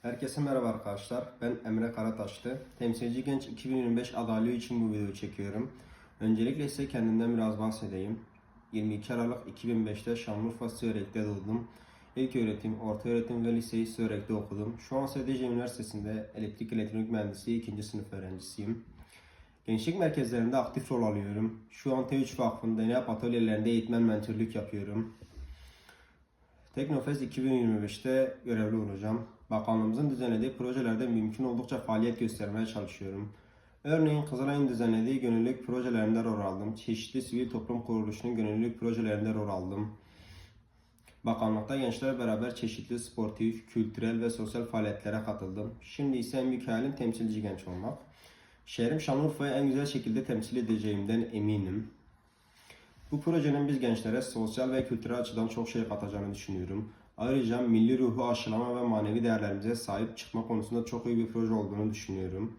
Herkese merhaba arkadaşlar. Ben Emre Karataşlı. Temsilci Genç 2025 adaylığı için bu videoyu çekiyorum. Öncelikle size kendimden biraz bahsedeyim. 22 Aralık 2005'te Şanlıurfa Söğrek'te doğdum. İlk öğretim, orta öğretim ve liseyi Söğrek'te okudum. Şu an SDC Üniversitesi'nde elektrik elektronik mühendisliği 2. sınıf öğrencisiyim. Gençlik merkezlerinde aktif rol alıyorum. Şu an T3 Vakfı'nın deneyap atölyelerinde eğitmen mentörlük yapıyorum. Teknofest 2025'te görevli olacağım. Bakanlığımızın düzenlediği projelerde mümkün oldukça faaliyet göstermeye çalışıyorum. Örneğin Kızılay'ın düzenlediği gönüllülük projelerinde rol aldım. Çeşitli sivil toplum kuruluşunun gönüllülük projelerinde rol aldım. Bakanlıkta gençler beraber çeşitli sportif, kültürel ve sosyal faaliyetlere katıldım. Şimdi ise en büyük hayalim temsilci genç olmak. Şehrim Şanlıurfa'yı en güzel şekilde temsil edeceğimden eminim. Bu projenin biz gençlere sosyal ve kültürel açıdan çok şey katacağını düşünüyorum. Ayrıca milli ruhu aşılama ve manevi değerlerimize sahip çıkma konusunda çok iyi bir proje olduğunu düşünüyorum.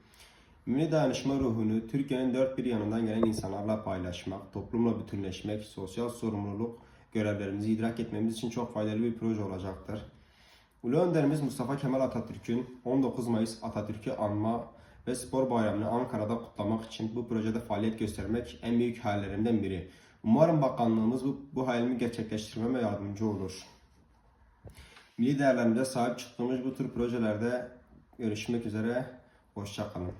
Milli dayanışma ruhunu Türkiye'nin dört bir yanından gelen insanlarla paylaşmak, toplumla bütünleşmek, sosyal sorumluluk görevlerimizi idrak etmemiz için çok faydalı bir proje olacaktır. Ulu Önderimiz Mustafa Kemal Atatürk'ün 19 Mayıs Atatürk'ü anma ve spor bayramını Ankara'da kutlamak için bu projede faaliyet göstermek en büyük hayallerimden biri. Umarım bakanlığımız bu hayalimi gerçekleştirmeme yardımcı olur. Milli değerlerimize sahip çıktığımız bu tür projelerde görüşmek üzere. Hoşça kalın.